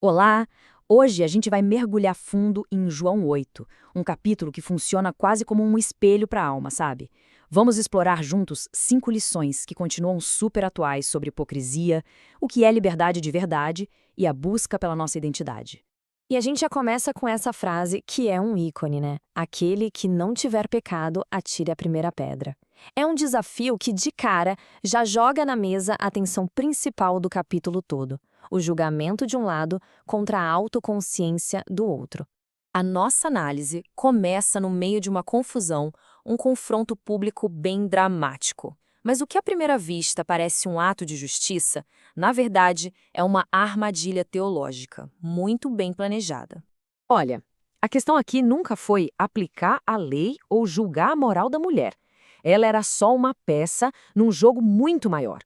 Olá! Hoje a gente vai mergulhar fundo em João 8, um capítulo que funciona quase como um espelho para a alma, sabe? Vamos explorar juntos 5 lições que continuam super atuais sobre hipocrisia, o que é liberdade de verdade e a busca pela nossa identidade. E a gente já começa com essa frase que é um ícone, né? Aquele que não tiver pecado, atire a primeira pedra. É um desafio que, de cara, já joga na mesa a tensão principal do capítulo todo: o julgamento de um lado contra a autoconsciência do outro. A nossa análise começa no meio de uma confusão, um confronto público bem dramático. Mas o que à primeira vista parece um ato de justiça, na verdade, é uma armadilha teológica, muito bem planejada. Olha, a questão aqui nunca foi aplicar a lei ou julgar a moral da mulher. Ela era só uma peça num jogo muito maior.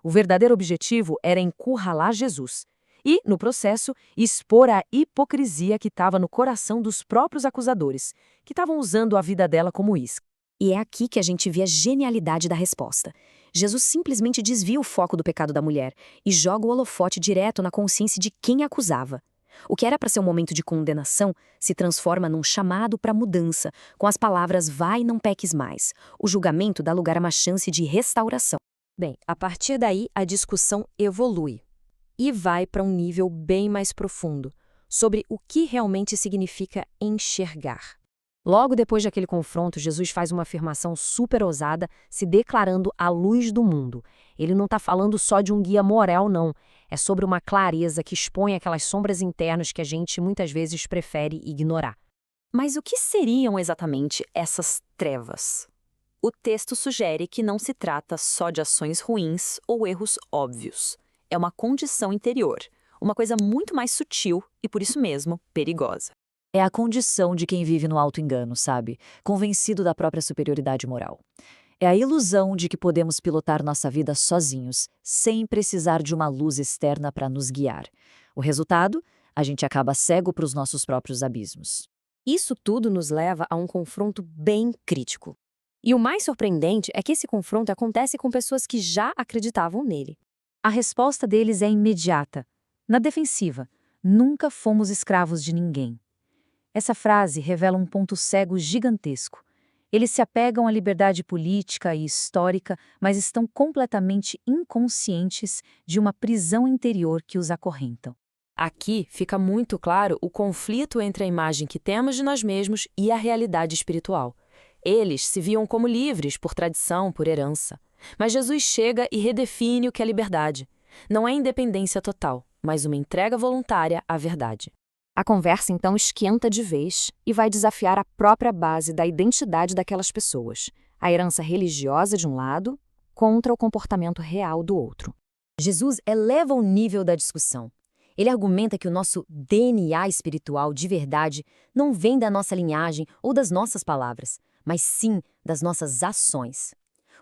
O verdadeiro objetivo era encurralar Jesus e, no processo, expor a hipocrisia que estava no coração dos próprios acusadores, que estavam usando a vida dela como isca. E é aqui que a gente vê a genialidade da resposta. Jesus simplesmente desvia o foco do pecado da mulher e joga o holofote direto na consciência de quem a acusava. O que era para ser um momento de condenação se transforma num chamado para mudança, com as palavras "vai, não peques mais". O julgamento dá lugar a uma chance de restauração. Bem, a partir daí a discussão evolui e vai para um nível bem mais profundo, sobre o que realmente significa enxergar. Logo depois daquele confronto, Jesus faz uma afirmação super ousada, se declarando a luz do mundo. Ele não está falando só de um guia moral, não. É sobre uma clareza que expõe aquelas sombras internas que a gente muitas vezes prefere ignorar. Mas o que seriam exatamente essas trevas? O texto sugere que não se trata só de ações ruins ou erros óbvios. É uma condição interior, uma coisa muito mais sutil e, por isso mesmo, perigosa. É a condição de quem vive no auto-engano, sabe? Convencido da própria superioridade moral. É a ilusão de que podemos pilotar nossa vida sozinhos, sem precisar de uma luz externa para nos guiar. O resultado? A gente acaba cego para os nossos próprios abismos. Isso tudo nos leva a um confronto bem crítico. E o mais surpreendente é que esse confronto acontece com pessoas que já acreditavam nele. A resposta deles é imediata, na defensiva. Nunca fomos escravos de ninguém. Essa frase revela um ponto cego gigantesco. Eles se apegam à liberdade política e histórica, mas estão completamente inconscientes de uma prisão interior que os acorrentam. Aqui fica muito claro o conflito entre a imagem que temos de nós mesmos e a realidade espiritual. Eles se viam como livres por tradição, por herança. Mas Jesus chega e redefine o que é liberdade. Não é independência total, mas uma entrega voluntária à verdade. A conversa então esquenta de vez e vai desafiar a própria base da identidade daquelas pessoas, a herança religiosa de um lado contra o comportamento real do outro. Jesus eleva o nível da discussão. Ele argumenta que o nosso DNA espiritual de verdade não vem da nossa linhagem ou das nossas palavras, mas sim das nossas ações.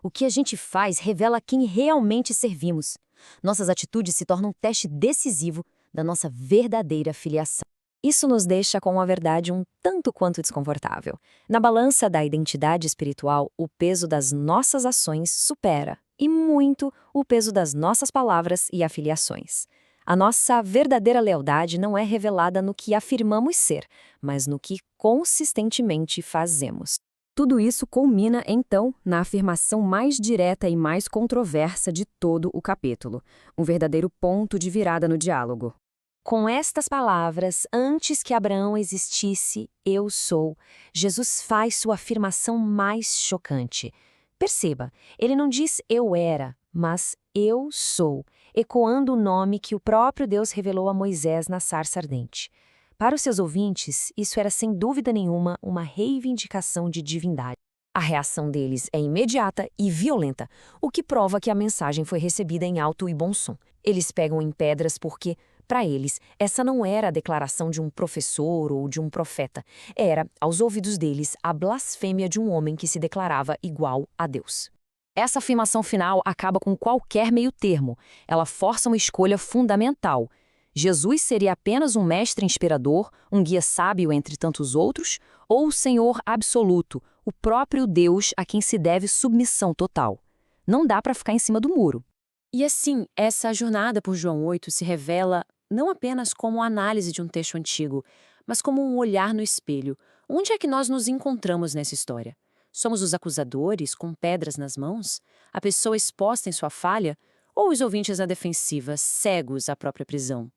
O que a gente faz revela quem realmente servimos. Nossas atitudes se tornam um teste decisivo da nossa verdadeira filiação. Isso nos deixa com uma verdade um tanto quanto desconfortável. Na balança da identidade espiritual, o peso das nossas ações supera, e muito, o peso das nossas palavras e afiliações. A nossa verdadeira lealdade não é revelada no que afirmamos ser, mas no que consistentemente fazemos. Tudo isso culmina, então, na afirmação mais direta e mais controversa de todo o capítulo, um verdadeiro ponto de virada no diálogo. Com estas palavras, antes que Abraão existisse, eu sou, Jesus faz sua afirmação mais chocante. Perceba, ele não diz eu era, mas eu sou, ecoando o nome que o próprio Deus revelou a Moisés na sarça ardente. Para os seus ouvintes, isso era sem dúvida nenhuma uma reivindicação de divindade. A reação deles é imediata e violenta, o que prova que a mensagem foi recebida em alto e bom som. Eles pegam em pedras porque, para eles, essa não era a declaração de um professor ou de um profeta. Era, aos ouvidos deles, a blasfêmia de um homem que se declarava igual a Deus. Essa afirmação final acaba com qualquer meio termo. Ela força uma escolha fundamental. Jesus seria apenas um mestre inspirador, um guia sábio entre tantos outros, ou o Senhor absoluto, o próprio Deus a quem se deve submissão total? Não dá para ficar em cima do muro. E assim, essa jornada por João 8 se revela não apenas como análise de um texto antigo, mas como um olhar no espelho. Onde é que nós nos encontramos nessa história? Somos os acusadores, com pedras nas mãos? A pessoa exposta em sua falha? Ou os ouvintes à defensiva, cegos à própria prisão?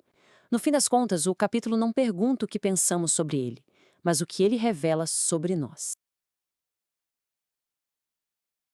No fim das contas, o capítulo não pergunta o que pensamos sobre ele, mas o que ele revela sobre nós.